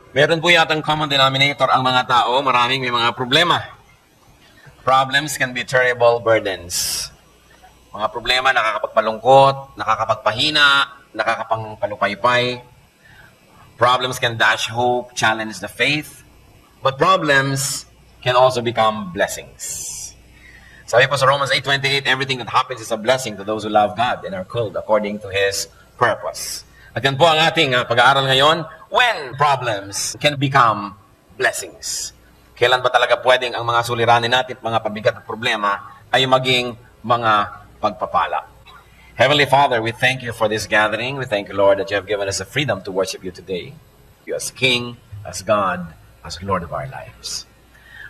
Meron po yatang common denominator ang mga tao, maraming may mga problema. Problems can be terrible burdens. Mga problema nakakapagpalungkot, nakakapagpahina, nakakapangpalupaypay. Problems can dash hope, challenge the faith. But problems can also become blessings. Sabi po sa Romans 8:28, everything that happens is a blessing to those who love God and are called according to His purpose. At yan po ang ating pag-aaral ngayon, when problems can become blessings. Kailan ba talaga pwedeng ang mga suliranin natin, mga pabigat at problema, ay maging mga pagpapala? Heavenly Father, we thank you for this gathering. We thank you, Lord, that you have given us the freedom to worship you today. You as King, as God, as Lord of our lives.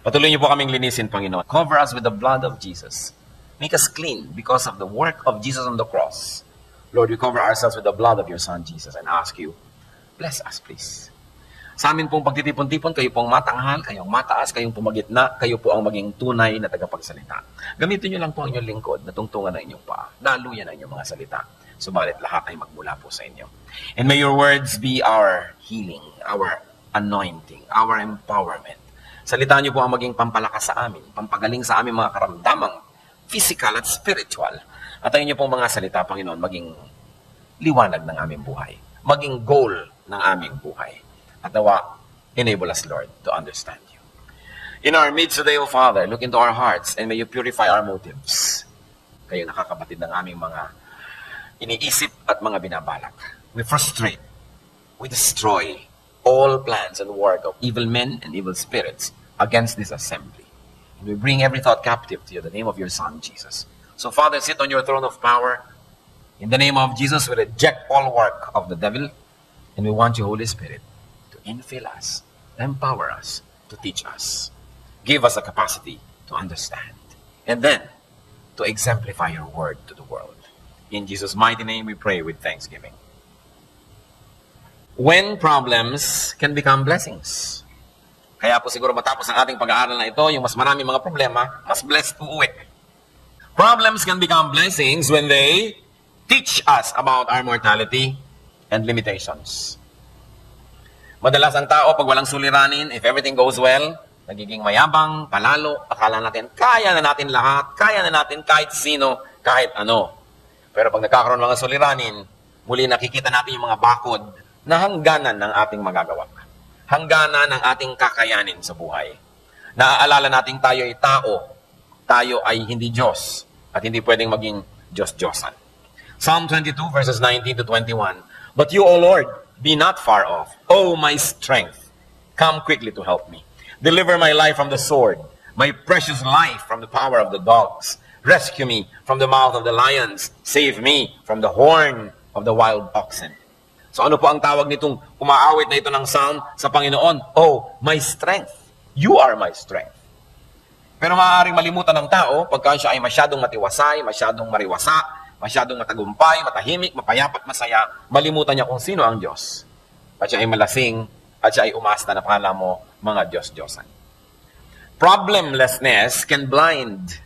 Patuloy niyo po kaming linisin, Panginoon. Cover us with the blood of Jesus. Make us clean because of the work of Jesus on the cross. Lord, we cover ourselves with the blood of your Son, Jesus, and ask you, bless us, please. Sa amin pong pagtitipon-tipon, kayo pong matanghal, kayong mataas, kayong pumagitna, kayo po ang maging tunay na tagapagsalita. Gamitin niyo lang po ang inyong lingkod na tungtungan ng inyong paa. Daluyan ang inyong mga salita. Subalit lahat ay magmula po sa inyo. And may your words be our healing, our anointing, our empowerment. Salitaan niyo po ang maging pampalakas sa amin, pampagaling sa aming mga karamdamang physical at spiritual. At ang inyo pong mga salita, Panginoon, maging liwanag ng aming buhay. Maging goal ng aming buhay. At nawa, enable us, Lord, to understand you. In our midst today, O Father, look into our hearts and may you purify our motives. Kayo nakakabatid ng aming mga iniisip at mga binabalak. We frustrate, we destroy all plans and work of evil men and evil spirits against this assembly. And we bring every thought captive to you in the name of your Son, Jesus. So, Father, sit on your throne of power. In the name of Jesus, we reject all work of the devil. And we want you, Holy Spirit, to infill us, empower us, to teach us. Give us the capacity to understand. And then, to exemplify your word to the world. In Jesus' mighty name, we pray with thanksgiving. When problems can become blessings. Kaya po siguro matapos ang ating pag-aaral na ito, yung mas marami mga problema, mas blessed uuwi. Problems can become blessings when they teach us about our mortality and limitations. Madalas ang tao, pag walang suliranin, if everything goes well, nagiging mayabang, palalo, akala natin, kaya na natin lahat, kaya na natin kahit sino, kahit ano. Pero pag nagkakaroon ng mga suliranin, muli nakikita natin yung mga bakod na hangganan ng ating magagawa. Hangganan ng ating kakayanin sa buhay. Naaalala natin tayo ay tao, tayo ay hindi Diyos, at hindi pwedeng maging Diyos-Diyosan. Psalm 22 verses 19 to 21. But you, O Lord, be not far off. O my strength, come quickly to help me. Deliver my life from the sword, my precious life from the power of the dogs. Rescue me from the mouth of the lions. Save me from the horn of the wild oxen. So ano po ang tawag nitong umaawit na ito ng psalm sa Panginoon? Oh, my strength. You are my strength. Pero maaaring malimutan ng tao pagka siya ay masyadong matiwasay, masyadong mariwasa, masyadong matagumpay, matahimik, mapayapat, masaya, malimutan niya kung sino ang Diyos. At siya ay malasing, at siya ay umasta na pala mo mga Diyos-Diyosan. Problemlessness can blind,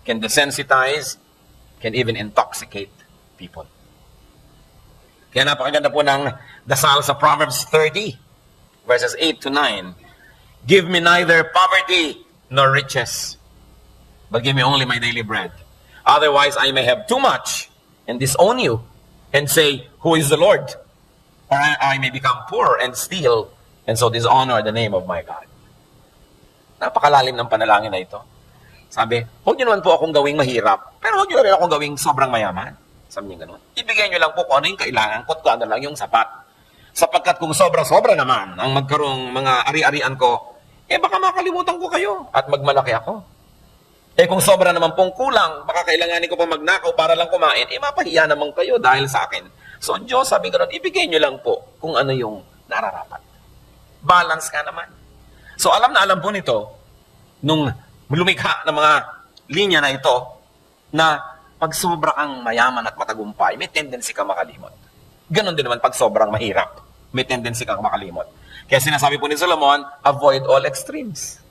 can desensitize, can even intoxicate people. Kaya napakaganda po ng dasal sa Proverbs 30, verses 8 to 9. Give me neither poverty nor riches, but give me only my daily bread. Otherwise, I may have too much and disown you and say, who is the Lord? Or I may become poor and steal and so dishonor the name of my God. Napakalalim ng panalangin na ito. Sabi, huwag niyo naman po akong gawing mahirap, pero huwag niyo rin akong gawing sobrang mayaman. Sabi niya gano'n. Ibigay niyo lang po kung ano yung kailangan ko at ano lang yung sapat. Sapagkat kung sobra-sobra naman ang magkaroong mga ari-arian ko, baka makalimutan ko kayo at magmalaki ako. Kung sobra naman pong kulang, baka kailanganin ko pa magnakaw para lang kumain, mapahiya naman kayo dahil sa akin. So, Diyos, sabi gano'n, ibigay niyo lang po kung ano yung nararapat. Balance ka naman. So, alam na alam po nito, nung lumikha ng mga linya na ito, na pag sobra kang mayaman at matagumpay, may tendency ka makalimot. Ganon din naman pag sobrang mahirap, may tendency kang makalimot. Kaya sinasabi po ni Solomon, avoid all extremes.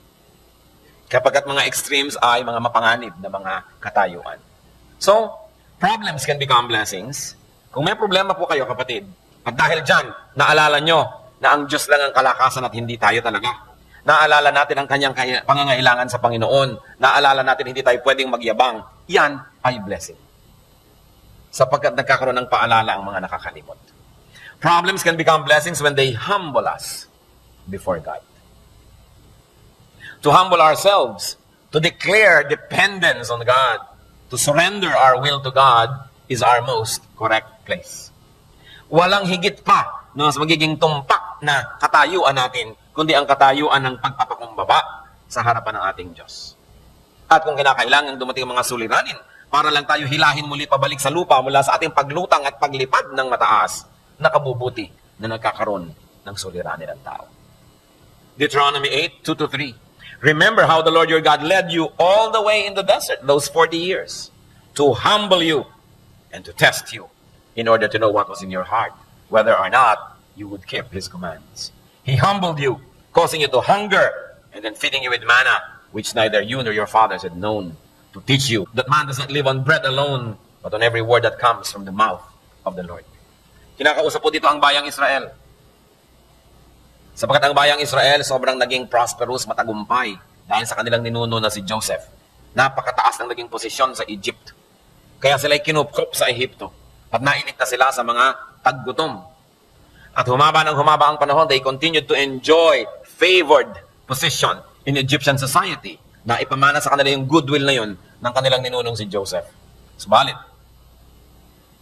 Kapag at mga extremes ay mga mapanganib na mga katayuan. So, problems can become blessings. Kung may problema po kayo, kapatid, at dahil dyan, naalala nyo na ang Diyos lang ang kalakasan at hindi tayo talaga. Naalala natin ang kanyang pangangailangan sa Panginoon. Naalala natin hindi tayo pwedeng magyabang. Yan ay blessing. Sapagkat nagkakaroon ng paalala ang mga nakakalimot. Problems can become blessings when they humble us before God. To humble ourselves, to declare dependence on God, to surrender our will to God is our most correct place. Walang higit pa na mas magiging tumpak na katayuan natin, kundi ang katayuan ng pagpapakumbaba sa harapan ng ating Diyos. At kung kinakailangan dumating ang mga suliranin, para lang tayo hilahin muli pabalik sa lupa mula sa ating paglutang at paglipad ng mataas, nakabubuti na nagkakaroon ng suliranin ng tao. Deuteronomy 8:2-3. Remember how the Lord your God led you all the way in the desert, those 40 years, to humble you and to test you in order to know what was in your heart, whether or not you would keep His commands. He humbled you, causing you to hunger, and then feeding you with manna, which neither you nor your fathers had known, to teach you that man does not live on bread alone, but on every word that comes from the mouth of the Lord. Kinakausap po dito ang bayang Israel. Sapagkat ang bayang Israel sobrang naging prosperous, matagumpay, dahil sa kanilang ninuno na si Joseph. Napakataas ng naging posisyon sa Egypt. Kaya sila'y kinupkop sa Ehipto. At nailigtas sila sa mga taggutom. At humaba ang panahon, they continued to enjoy favored position in Egyptian society na ipamana sa kanila yung goodwill na yun ng kanilang ninunong si Joseph. Subalit,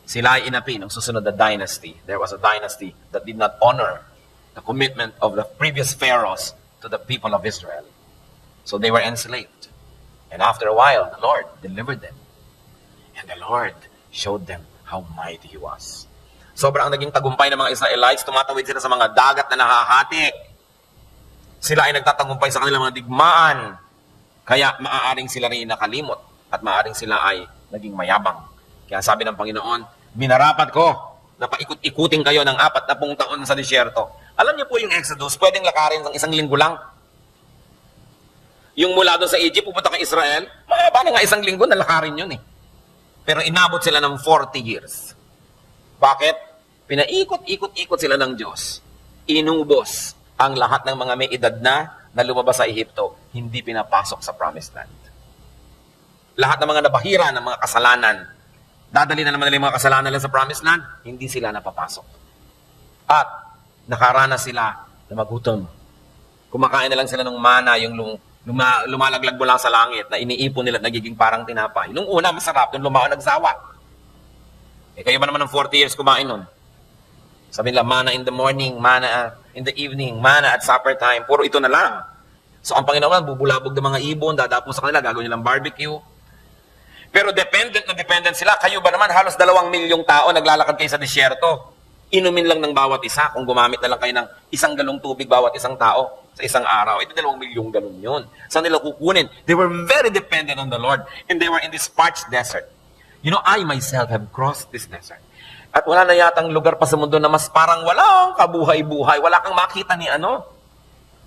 sila ay inapi ng susunod na dynasty. There was a dynasty that did not honor the commitment of the previous pharaohs to the people of Israel. So they were enslaved. And after a while, the Lord delivered them. And the Lord showed them how mighty He was. Sobrang naging tagumpay ng mga Israelites, tumatawid sila sa mga dagat na nahahati. Sila ay nagtatagumpay sa kanilang mga digmaan. Kaya maaaring sila rin nakalimot at maaaring sila ay naging mayabang. Kaya sabi ng Panginoon, minarapat ko na paikot-ikutin kayo ng 40 taon sa disyerto. Alam niyo po yung Exodus, pwedeng lakarin ng isang linggo lang. Yung mula doon sa Egypt, pupunta kay Israel, mahaba na nga isang linggo, nalakarin yun eh. Pero inabot sila ng 40 years. Bakit? Pinaikot-ikot-ikot sila ng Diyos. Inubos ang lahat ng mga may edad na lumabas sa Ehipto, hindi pinapasok sa Promised Land. Lahat ng mga nabahira ng mga kasalanan, dadali na naman nila yung mga kasalanan nila sa Promised Land, hindi sila napapasok. At nakaranas sila na magutom. Kumakain na lang sila ng mana, yung lumalaglag mula sa langit na iniipon nila at nagiging parang tinapay. Nung una, masarap. Nung lumaon, nagsawa. Kayo ba naman ng 40 years kumain nun? Sabi nila, mana in the morning, mana in the evening, mana at supper time. Puro ito na lang. So, ang Panginoon, bubulabog ng mga ibon, dadapo sa kanila, gagawin nilang barbecue. Pero dependent sila. Kayo ba naman, halos 2 milyong tao naglalakad kayo sa disyerto. Inumin lang ng bawat isa kung gumamit na lang kayo ng 1 galong tubig bawat isang tao sa isang araw. Ito 2 milyong galon yun. Saan nila kukunin? They were very dependent on the Lord and they were in this parched desert. You know, I myself have crossed this desert. At wala na yatang lugar pa sa mundo na mas parang walang kabuhay-buhay. Wala kang makita ni ano.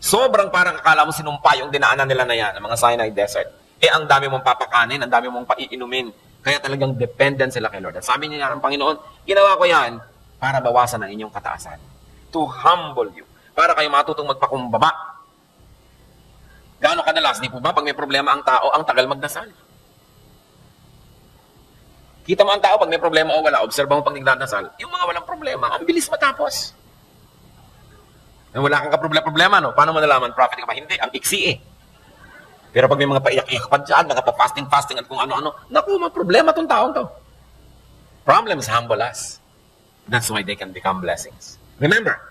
Sobrang parang akala mo sinumpa yung dinaanan nila na yan, ang mga Sinai Desert. Ang dami mong papakanin, ang dami mong paiinumin. Kaya talagang dependent sila kay Lord. At sabi niya ng Panginoon, ginawa ko yan para bawasan ang inyong kataasan. To humble you. Para kayo matutong magpakumbaba. Gaano kadalas, di po ba? Pag may problema ang tao, ang tagal magdasal. Kita mo ang tao, pag may problema o wala, obserba mo pag nagdadasal, yung mga walang problema, ang bilis matapos. Wala kang problema, no? Paano mo nalaman? Prophet ka ba? Hindi, ang iksi eh. Pero pag may mga paiyak-iyak pa dyan, nakapa-fasting at kung ano-ano, naku, mga problema tong taong to. Problems humble us. That's why they can become blessings. Remember,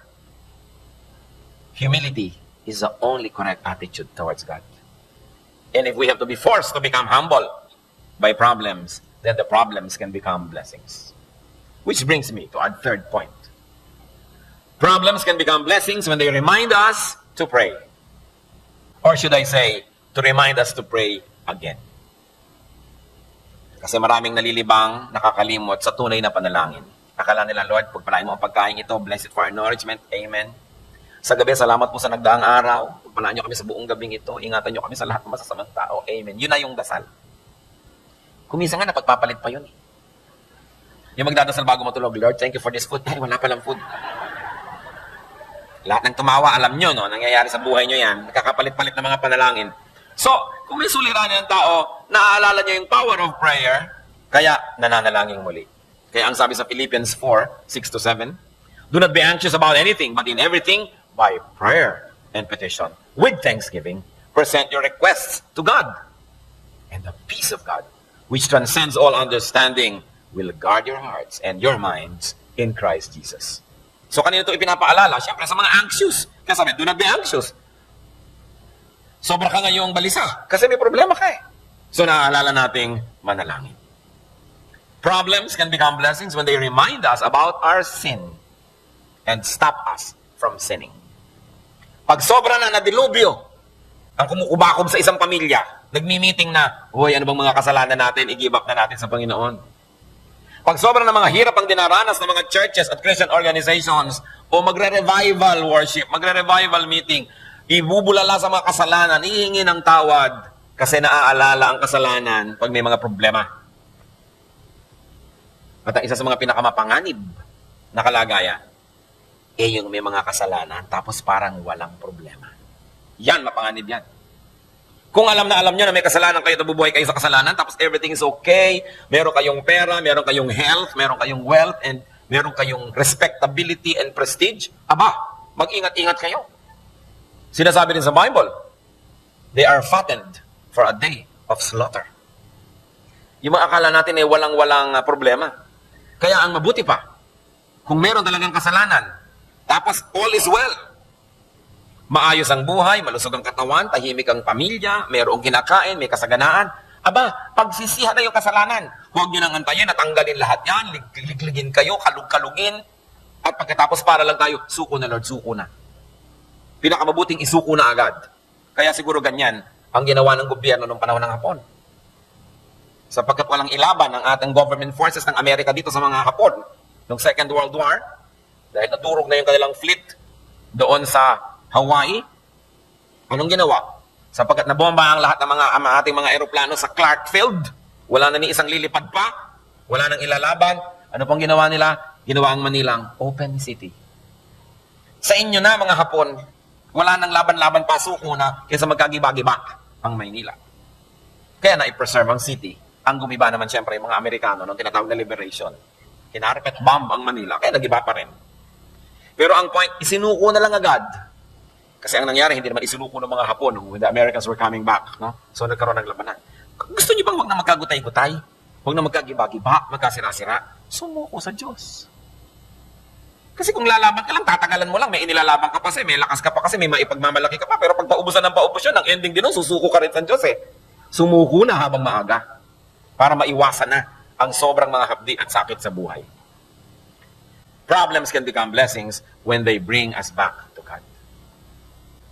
humility is the only correct attitude towards God. And if we have to be forced to become humble by problems, then the problems can become blessings. Which brings me to our third point. Problems can become blessings when they remind us to pray. Or should I say, to remind us to pray again. Kasi maraming nalilibang, nakakalimot sa tunay na panalangin. Akala nila, Lord, pagpalain mo ang pagkain ito, bless it for our nourishment. Amen. Sa gabi, salamat po sa nagdaang araw. Pagpalaan niyo kami sa buong gabing ito. Ingatan niyo kami sa lahat ng masasamang tao. Amen. Yun na yung dasal. Kuminsan nga, napagpapalit pa yun. Yung magdadasal bago matulog, Lord, thank you for this food. Ay, wala palang food. Lahat ng tumawa, alam nyo, no? Nangyayari sa buhay nyo yan. Nakakapalit-palit ng mga panalangin. So, kung may suliranin ng tao, naaalala nyo yung power of prayer, kaya nananalangin muli. Kaya ang sabi sa Philippians 4:6-7, do not be anxious about anything, but in everything, by prayer and petition, with thanksgiving, present your requests to God. And the peace of God, which transcends all understanding, will guard your hearts and your minds in Christ Jesus. So kanina ito ipinapaalala, siyempre sa mga anxious. Kaya sabi, do not be anxious. Sobra ka ngayong balisa kasi may problema ka eh. So naaalala nating manalangin. Problems can become blessings when they remind us about our sin and stop us from sinning. Pag sobra na nadilubyo ang kumukubakob sa isang pamilya, nagmi-meeting na, hoy, ano bang mga kasalanan natin, i-give up na natin sa Panginoon. Pag sobrang ng mga hirap ang dinaranas ng mga churches at Christian organizations o magre-revival worship, magre-revival meeting, ibubulala sa mga kasalanan, ihingi ng tawad kasi naaalala ang kasalanan pag may mga problema. At ang isa sa mga pinakamapanganib na kalagayan, yung may mga kasalanan tapos parang walang problema. Yan, mapanganib yan. Kung alam nyo na may kasalanan kayo, nabubuhay kayo sa kasalanan, tapos everything is okay, meron kayong pera, meron kayong health, meron kayong wealth, and meron kayong respectability and prestige, aba, mag-ingat-ingat kayo. Sinasabi din sa Bible, they are fattened for a day of slaughter. Yung mga akala natin ay walang-walang problema. Kaya ang mabuti pa, kung meron talagang kasalanan, tapos all is well, maayos ang buhay, malusog ang katawan, tahimik ang pamilya, mayroong kinakain, may kasaganaan. Aba, pagsisihan na yung kasalanan. Huwag nyo nang antayin, natanggalin lahat yan, ligligin kayo, kalug-kalugin. At pagkatapos para lang tayo, suko na Lord, suko na. Pinakamabuting isuko na agad. Kaya siguro ganyan ang ginawa ng gobyerno noong panahon ng Hapon. Sapagkat walang ilaban ang ating government forces ng Amerika dito sa mga Hapon. Noong Second World War, dahil naturog na yung kanilang fleet doon sa Hawaii, anong ginawa? Sapagkat nabomba ang lahat ng ating mga eroplano sa Clark Field, wala na ni isang lilipad pa, wala nang ilalaban, ano pang ginawa nila? Ginawa ang Manilang open city. Sa inyo na mga Hapon, wala nang laban-laban pa, suko na, kaysa magkagiba-giba ang Maynila. Kaya na-preserve ang city. Ang gumiba naman siyempre yung mga Amerikano nung tinatawag na liberation. Kinarpet bomb ang Manila, kaya nagiba pa rin. Pero ang point, isinuko na lang agad. Kasi ang nangyari, hindi naman isinuko ng mga Hapon when the Americans were coming back. No? So nagkaroon ng labanan. Gusto niyo bang wag na magkagutay-gutay? Wag na magkagiba-giba, magkasira-sira? Sumuko sa Diyos. Kasi kung lalaban ka lang, tatagalan mo lang, may inilalaban ka pa kasi, may lakas ka pa kasi, may maipagmamalaki ka pa. Pero pag paubusan ng paubos yun, ang ending din nun, susuko ka rin sa Diyos eh. Sumuko na habang maaga para maiwasan na ang sobrang mga hapdi at sakit sa buhay. Problems can become blessings when they bring us back to God.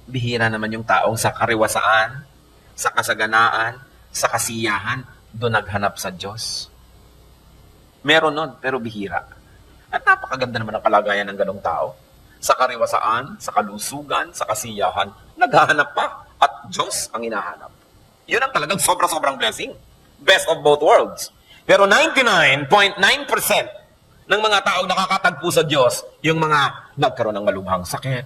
Bihira naman yung taong sa kariwasaan, sa kasaganaan, sa kasiyahan, doon naghanap sa Diyos. Meron nun, pero bihira. At napakaganda naman ang kalagayan ng ganong tao. Sa kariwasaan, sa kalusugan, sa kasiyahan, naghahanap pa. At Diyos ang hinahanap. Yun ang talagang sobra-sobrang blessing. Best of both worlds. Pero 99.9% ng mga taong nakakatagpo sa Diyos, yung mga nagkaroon ng malubhang sakit,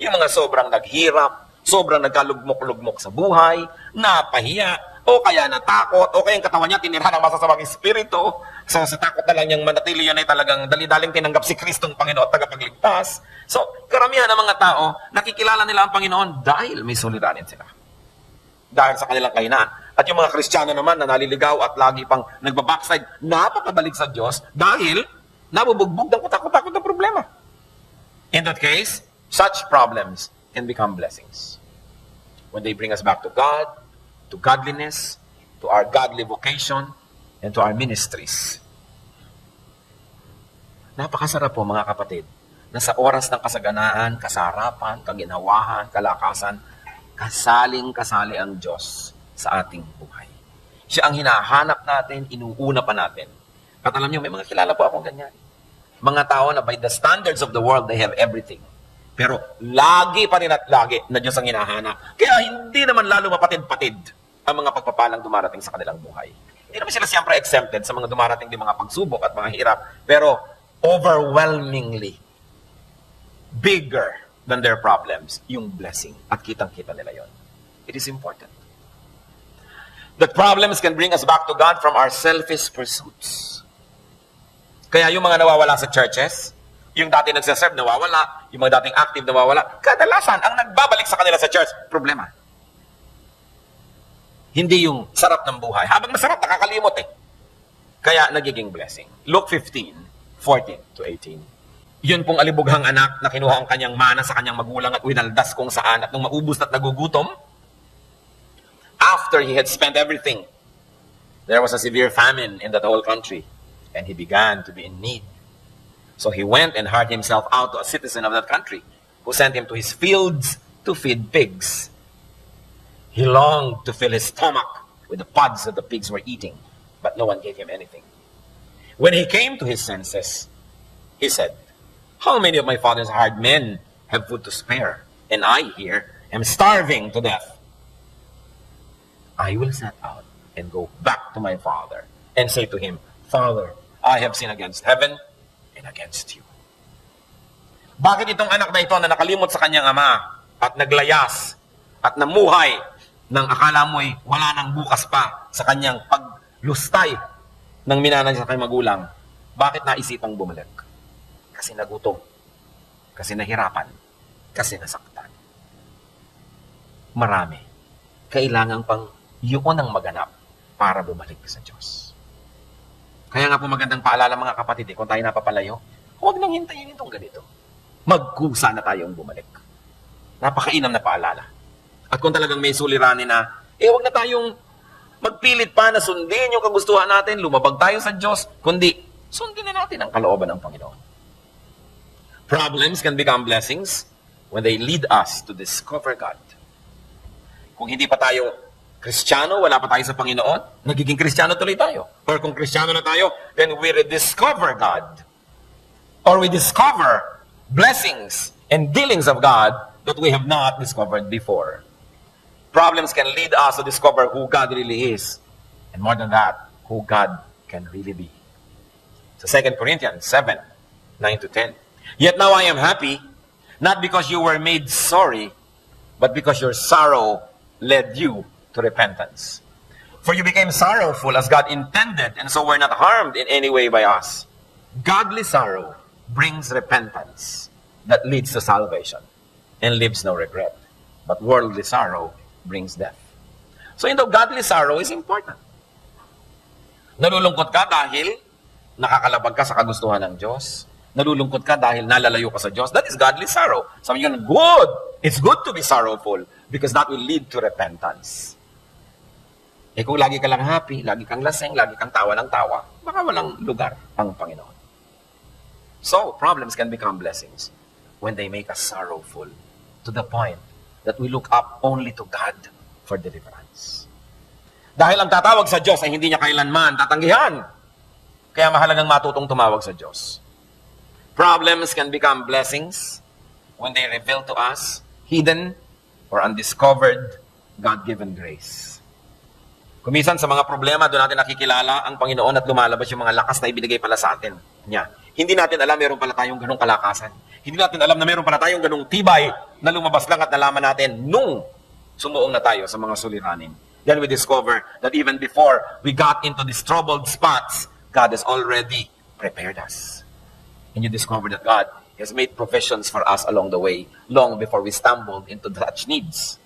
yung mga sobrang naghirap, sobrang nagkalugmok-lugmok sa buhay, napahiya, o kaya natakot, o kaya yung katawan niya tinirhan ng masasamang espiritu. So sa takot na lang niyang manatili, yun ay talagang dali-daling tinanggap si Kristong Panginoon at tagapagligtas. So karamihan ng mga tao, nakikilala nila ang Panginoon dahil may suliranin sila. Dahil sa kanilang kahinaan. At yung mga Kristiyano naman na naliligaw at lagi pang nagbabackside, napapabalik sa Diyos dahil nabubugbog ng kutakot-takot na problema. In that case, such problems can become blessings. When they bring us back to God, to godliness, to our godly vocation, and to our ministries. Napakasarap po mga kapatid, na sa oras ng kasaganaan, kasarapan, kaginawahan, kalakasan, kasaling-kasali ang Diyos sa ating buhay. Siya ang hinahanap natin, inuuna pa natin. At alam niyo, may mga kilala po akong ganyan. Mga tao na by the standards of the world, they have everything. Pero lagi pa rin at lagi na Diyos ang hinahanap. Kaya hindi naman lalo mapatid-patid ang mga pagpapalang dumarating sa kanilang buhay. Hindi naman sila siyempre exempted sa mga dumarating din mga pagsubok at mga hirap. Pero overwhelmingly, bigger than their problems, yung blessing. At kitang-kita nila yon. It is important. That problems can bring us back to God from our selfish pursuits. Kaya yung mga nawawala sa churches, yung dati nagsaserve, nawawala, yung mga dating active, nawawala, kadalasan, ang nagbabalik sa kanila sa church, problema. Hindi yung sarap ng buhay. Habang masarap, nakakalimot eh. Kaya nagiging blessing. Luke 15:14 to 18. Yun pong alibughang anak na kinuha ang kanyang mana sa kanyang magulang at winaldas kung saan at nung maubos at nagugutom, after he had spent everything, there was a severe famine in that whole country and he began to be in need. So he went and hired himself out to a citizen of that country who sent him to his fields to feed pigs. He longed to fill his stomach with the pods that the pigs were eating, but no one gave him anything. When he came to his senses, he said, "How many of my father's hired men have food to spare, and I here am starving to death? I will set out and go back to my father and say to him, Father, I have sinned against heaven and against you." Bakit itong anak na ito na nakalimot sa kanyang ama at naglayas at namuhay nang akala mo'y wala nang bukas pa sa kanyang paglustay ng minanay sa kanyang magulang, bakit naisipang bumalik? Kasi nagutom, kasi nahirapan, kasi nasaktan. Marami. Kailangan pang yun ang maganap para bumalik sa Diyos. Kaya nga po magandang paalala mga kapatid, kung tayo napapalayo, huwag nang hintayin itong ganito. Magkusa na tayong bumalik. Napakainam na paalala. At kung talagang may suliranin na, huwag na tayong magpilit pa na sundin yung kagustuhan natin, lumabag tayo sa Diyos, kundi sundin na natin ang kalooban ng Panginoon. Problems can become blessings when they lead us to discover God. Kung hindi pa tayo Kristiyano, wala pa tayo sa Panginoon, nagiging Kristiyano tuloy tayo. Or kung Kristiyano na tayo, then we rediscover God. Or we discover blessings and dealings of God that we have not discovered before. Problems can lead us to discover who God really is. And more than that, who God can really be. So 2 Corinthians 7:9 to 10. Yet now I am happy, not because you were made sorry, but because your sorrow led you to repentance. For you became sorrowful as God intended, and so were not harmed in any way by us. Godly sorrow brings repentance that leads to salvation and leaves no regret. But worldly sorrow brings death. So godly sorrow is important. Nalulungkot ka dahil nakakalabag ka sa kagustuhan ng Diyos. Nalulungkot ka dahil nalalayo ka sa Diyos. That is godly sorrow. Sabi nyo, good. It's good to be sorrowful because that will lead to repentance. Kung lagi ka lang happy, lagi kang laseng, lagi kang tawa ng tawa, baka walang lugar ang Panginoon. So, problems can become blessings when they make us sorrowful to the point that we look up only to God for deliverance. Dahil ang tatawag sa Diyos ay hindi niya kailanman tatanggihan. Kaya mahalagang matutong tumawag sa Diyos. Problems can become blessings when they reveal to us hidden or undiscovered God-given grace. Kumisan sa mga problema, doon natin nakikilala ang Panginoon at lumalabas yung mga lakas na ibinigay pala sa atin niya. Hindi natin alam meron pala tayong ganong kalakasan. Hindi natin alam na meron pala tayong ganong tibay na lumabas lang at nalaman natin nung sumuong na tayo sa mga suliranin. Then we discover that even before we got into these troubled spots, God has already prepared us. And you discover that God has made provisions for us along the way, long before we stumbled into such needs.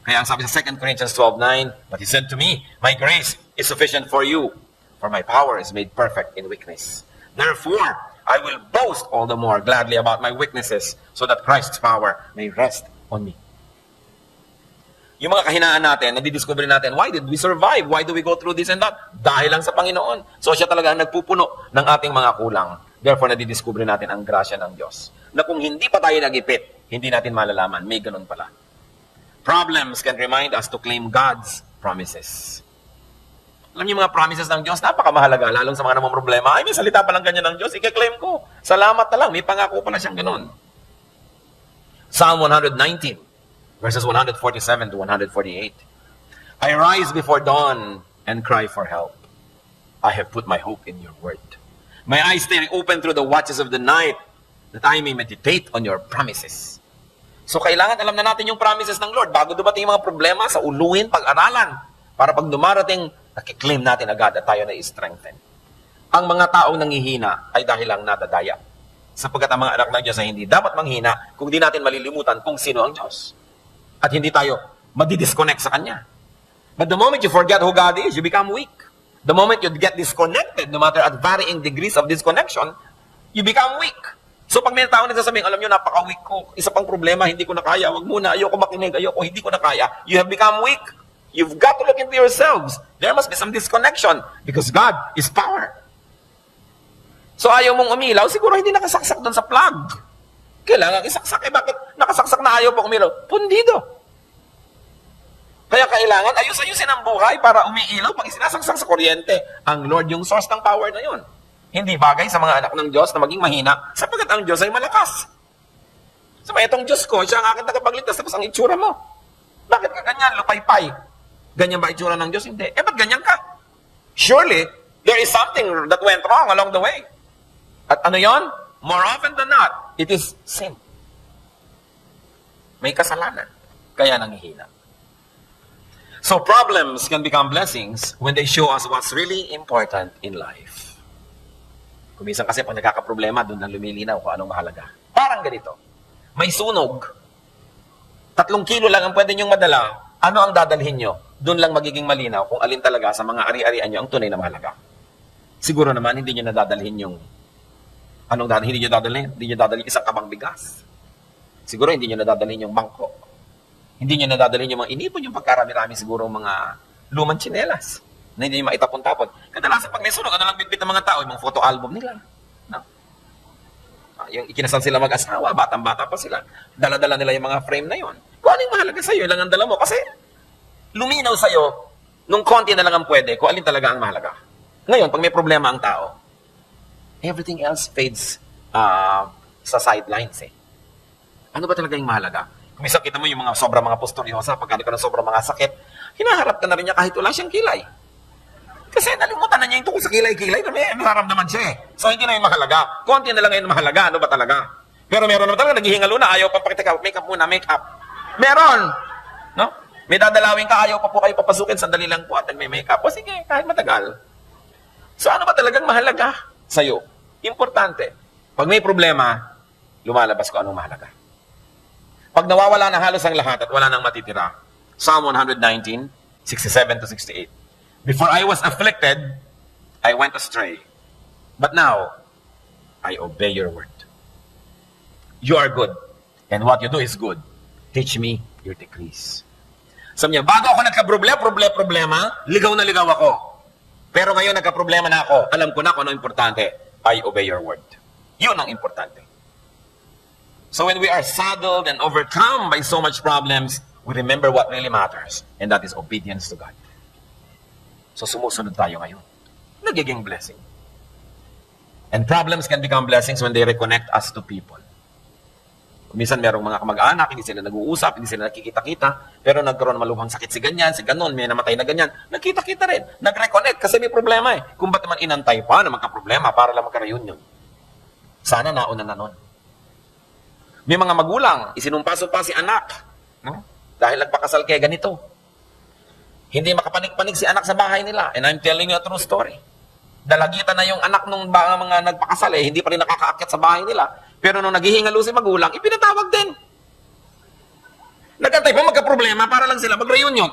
Kaya ang sabi sa 2 Corinthians 12:9, but He said to me, my grace is sufficient for you, for my power is made perfect in weakness. Therefore, I will boast all the more gladly about my weaknesses, so that Christ's power may rest on me. Yung mga kahinaan natin, nadidiscover natin, why did we survive? Why do we go through this and that? Dahil lang sa Panginoon. So siya talaga ang nagpupuno ng ating mga kulang. Therefore, nadidiscover natin ang grasya ng Diyos. Na kung hindi pa tayo nagipit, hindi natin malalaman, may ganun pala. Problems can remind us to claim God's promises. Alam niyo mga promises ng Diyos, napakamahalaga, lalong sa mga namang problema. Ay, may salita pa lang ganyan ng Diyos, i-claim ko. Salamat na lang, may pangako pala siyang ganun. Psalm 119, verses 147 to 148. I rise before dawn and cry for help. I have put my hope in your word. My eyes stay open through the watches of the night that I may meditate on your promises. So kailangan alam na natin yung promises ng Lord bago dumating yung mga problema sa uluin, pag-aralan, para pag dumarating, nakiklaim natin agad at tayo na i-strengthen. Ang mga taong nanghihina ay dahil lang nadadaya. Sapagkat ang mga anak ng Diyos ay hindi dapat manghina kung di natin malilimutan kung sino ang Diyos. At hindi tayo madi-disconnect sa Kanya. But the moment you forget who God is, you become weak. The moment you get disconnected, no matter at varying degrees of disconnection, you become weak. So pag may tao nagsasabing, alam nyo, napaka-weak ko, isa pang problema, hindi ko na kaya, wag muna, ayoko makinig, hindi ko na kaya, you have become weak. You've got to look into yourselves. There must be some disconnection because God is power. So ayaw mong umilaw, siguro hindi nakasaksak doon sa plug. Kailangan isaksak. Bakit nakasaksak na ayaw pa umilaw? Pundido. Kaya kailangan ayus-ayusin ang buhay para umiilaw pag isinasaksak sa kuryente. Ang Lord yung source ng power na yun. Hindi bagay sa mga anak ng Diyos na maging mahina sapagkat ang Diyos ay malakas. So itong Diyos ko, siya ang aking tagapagligtas tapos ang itsura mo. Bakit ka ganyan? Lupay-pay. Ganyan ba itsura ng Diyos? Hindi. Ba't ganyan ka? Surely, there is something that went wrong along the way. At ano yon? More often than not, it is sin. May kasalanan. Kaya nanghihina. So problems can become blessings when they show us what's really important in life. Kuminsan kasi pag nagkakaproblema, doon lang lumilinaw kung anong mahalaga. Parang ganito. May sunog. 3 kilo lang ang pwede niyong madala. Ano ang dadalhin niyo? Doon lang magiging malinaw kung alin talaga sa mga ari-arian niyo ang tunay na mahalaga. Siguro naman, hindi niyo nadadalhin yung anong dadalhin? Hindi niyo dadalhin isang kabang bigas. Siguro hindi niyo nadadalhin yung bangko. Hindi niyo nadadalhin yung mga inipon, yung pagkarami-rami siguro mga lumang tsinelas na hindi niyo maitapon-tapon. Kadalasan pag may sunog, ano lang bitbit ng mga tao? Yung mga photo album nila. No? Yung ikinasal sila mag-asawa, batang-bata pa sila. Dala-dala nila yung mga frame na yon. Kung ano yung mahalaga sa'yo, lang ang dala mo. Kasi luminaw sa'yo, nung konti na lang ang pwede, kung alin talaga ang mahalaga. Ngayon, pag may problema ang tao, everything else fades sa sidelines eh. Ano ba talaga yung mahalaga? Kung minsan kita mo yung mga sobrang mga posturyosa, pagkano ka ng sobrang mga sakit, hinaharap ka na rin niya kahit wala siyang kilay. Kasi nalimutan na niya yung tungkol sa kilay-kilay na may nararamdaman siya eh. So hindi na yung mahalaga. Konti na lang yung mahalaga, ano ba talaga? Pero meron naman talaga, naghihingalo na, ayaw pa pakita, make-up muna, make-up. Meron! No? May dadalawin ka, ayaw pa po kayo papasukin, sandali lang po at may make-up. O sige, kahit matagal. So ano ba talagang mahalaga sa'yo? Importante. Pag may problema, lumalabas ko anong mahalaga. Pag nawawala na halos ang lahat at wala nang matitira, Psalm 119, 67 to 68. Before I was afflicted, I went astray. But now, I obey your word. You are good, and what you do is good. Teach me your decrees. Sabi niya, bago ako nagka-problema, ligaw na ligaw ako. Pero ngayon nagka-problema na ako, alam ko na kung ano importante. I obey your word. Yun ang importante. So when we are saddled and overcome by so much problems, we remember what really matters, and that is obedience to God. So sumusunod tayo ngayon. Nagiging blessing. And problems can become blessings when they reconnect us to people. Minsan merong mga kamag-anak, hindi sila nag-uusap, hindi sila nakikita-kita, pero nagkaroon maluhang sakit si ganyan, si ganon, may namatay na ganyan. Nagkita-kita rin, nag-reconnect kasi may problema eh. Kung ba't naman inantay pa na magka-problema para lang magka-reunion? Sana nauna na nun. May mga magulang, isinumpa pa si anak, no? Dahil nagpakasal kaya ganito. Hindi makapanig-panig si anak sa bahay nila. And I'm telling you a true story. Dalagitan na yung anak ng mga nagpakasal eh, hindi pa rin nakakaakyat sa bahay nila. Pero nung naghihingalo si magulang, ipinatawag din. Nagantay pa magka-problema para lang sila mag-reunion.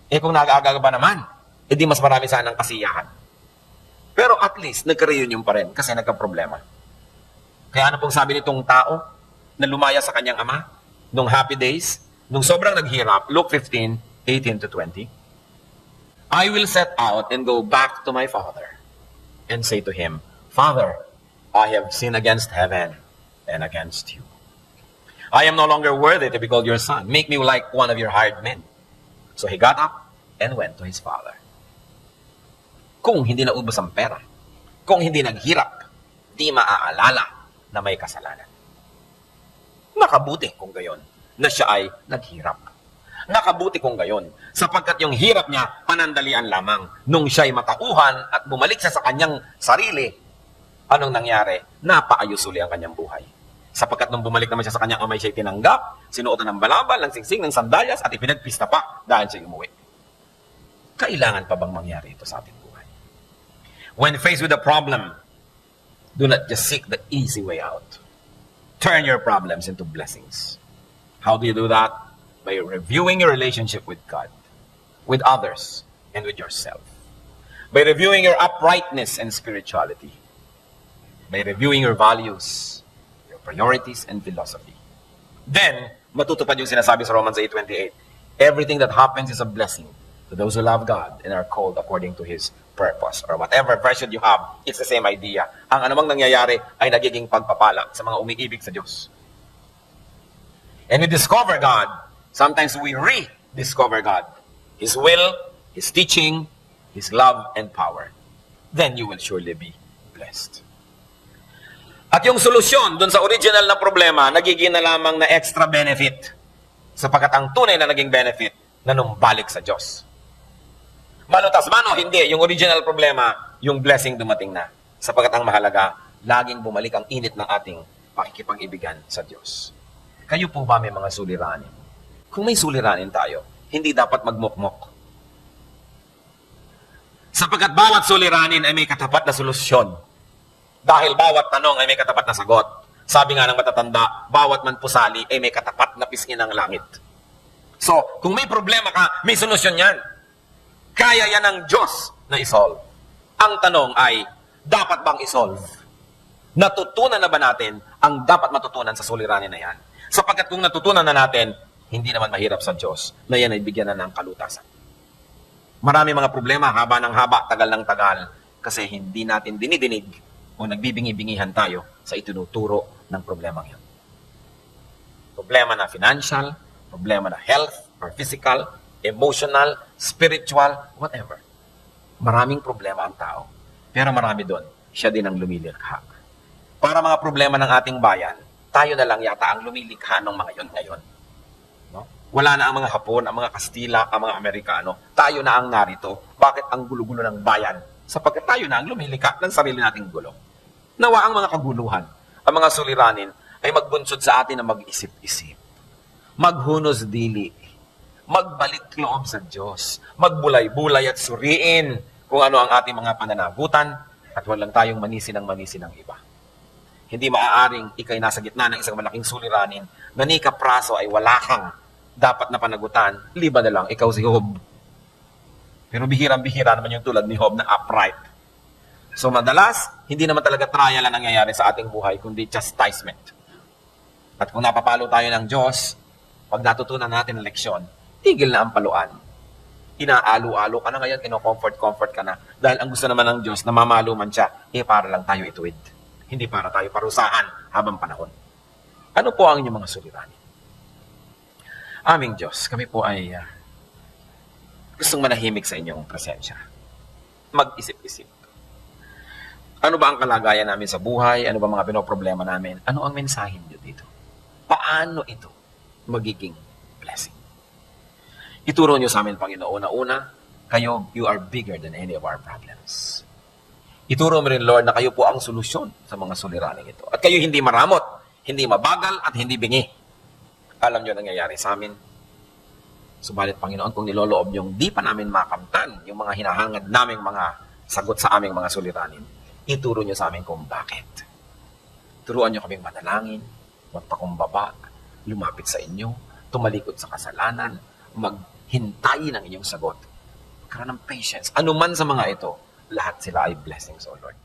Eh kung nag-aagaga ba naman, edi mas marami sana ang kasiyahan. Pero at least, nagka-reunion pa rin kasi nagka-problema. Kaya ano pong sabi nitong tao na lumaya sa kanyang ama nung happy days, nung sobrang naghirap, Luke 15, 18 to 20, I will set out and go back to my father and say to him, Father, I have sinned against heaven and against you. I am no longer worthy to be called your son. Make me like one of your hired men. So he got up and went to his father. Kung hindi naubos ang pera, kung hindi naghirap, di maaalala na may kasalanan. Nakabuti kung gayon na siya ay naghirap. Nakabuti kung gayon, sapagkat yung hirap niya panandalian lamang. Nung siya'y matauhan at bumalik siya sa kanyang sarili, anong nangyari? Napaayos uli ang kanyang buhay. Sapagkat nung bumalik naman siya sa kanyang amay, siya'y tinanggap, sinuotan ng balabal, ng singsing, ng sandalyas, at ipinagpista pa dahil siya'y umuwi. Kailangan pa bang mangyari ito sa ating buhay? When faced with a problem, do not just seek the easy way out. Turn your problems into blessings. How do you do that? By reviewing your relationship with God, with others, and with yourself. By reviewing your uprightness and spirituality. By reviewing your values, your priorities, and philosophy. Then, matutupad yung sinasabi sa Romans 8:28. Everything that happens is a blessing to those who love God and are called according to His purpose. Or whatever version you have, it's the same idea. Ang anumang nangyayari ay nagiging pagpapala sa mga umiibig sa Diyos. And we discover God. Sometimes we rediscover God. His will, His teaching, His love and power. Then you will surely be blessed. At yung solusyon dun sa original na problema, nagiging na lamang na extra benefit. Sapagkat ang tunay na naging benefit na numbalik sa Diyos. Malutas man o hindi, yung original problema, yung blessing dumating na. Sapagkat ang mahalaga, laging bumalik ang init ng ating pakikipag-ibigan sa Diyos. Kayo po ba may mga suliranin? Kung may suliranin tayo, hindi dapat magmukmok. Sapagkat bawat suliranin ay may katapat na solusyon. Dahil bawat tanong ay may katapat na sagot. Sabi nga ng matatanda, bawat man pusali ay may katapat na pisngi ng langit. So, kung may problema ka, may solusyon yan. Kaya yan ng Diyos na isolve. Ang tanong ay, dapat bang isolve? Natutunan na ba natin ang dapat matutunan sa suliranin na yan? Sapagkat kung natutunan na natin, hindi naman mahirap sa Diyos na yan ay bigyan na ng kalutasan. Marami mga problema, haba ng haba, tagal ng tagal, kasi hindi natin dinidinig o nagbibingi-bingihan tayo sa itinuturo ng problemang yan. Problema na financial, problema na health or physical, emotional, spiritual, whatever. Maraming problema ang tao. Pero marami doon, siya din ang lumilikha. Para mga problema ng ating bayan, tayo na lang yata ang lumilikha ng mga yon ngayon. No? Wala na ang mga Hapon, ang mga Kastila, ang mga Amerikano. Tayo na ang narito. Bakit ang gulo-gulo ng bayan? Sapagkat tayo na ang lumilikha ng sarili nating gulo. Nawa ang mga kaguluhan, ang mga suliranin, ay magbunsod sa atin na mag-isip-isip. Maghunos dili. Magbalik loob sa Diyos. Magbulay-bulay at suriin kung ano ang ating mga pananagutan at walang tayong manisi ng iba. Hindi maaaring ikay nasa gitna ng isang malaking suliranin na ni kapraso ay wala kang dapat na panagutan, liban na lang ikaw si Job. Pero bihirang-bihira naman yung tulad ni Job na upright. So madalas, hindi naman talaga trial ang nangyayari sa ating buhay, kundi chastisement. At kung napapalo tayo ng Diyos, pag natutunan natin ang leksyon, tigil na ang paluan. Inaalo-alo ka na ngayon, kino-comfort ka na. Dahil ang gusto naman ng Diyos, na mamalo man siya, para lang tayo ituwid. Hindi para tayo parusahan habang panahon. Ano po ang inyong mga suliranin? Aming Diyos, kami po ay gustong manahimik sa inyong presensya. Mag-isip-isip. Ano ba ang kalagayan namin sa buhay? Ano ba mga pinoproblema namin? Ano ang mensahe niyo dito? Paano ito magiging blessing? Ituro niyo sa amin, Panginoon, una, kayo, you are bigger than any of our problems. Ituro mo rin, Lord, na kayo po ang solusyon sa mga suliraning ito. At kayo hindi maramot, hindi mabagal, at hindi bingi. Alam niyo nangyayari sa amin. Subalit, Panginoon, kung niloloob niyong di pa namin makamtan yung mga hinahangad naming mga sagot sa aming mga suliranin, ituro niyo sa amin kung bakit. Turuan niyo kaming manalangin, magpakumbaba, lumapit sa inyo, tumalikod sa kasalanan, maghintay ng inyong sagot. Karoon ng patience. Ano man sa mga ito, lahat sila ay blessings, O Lord.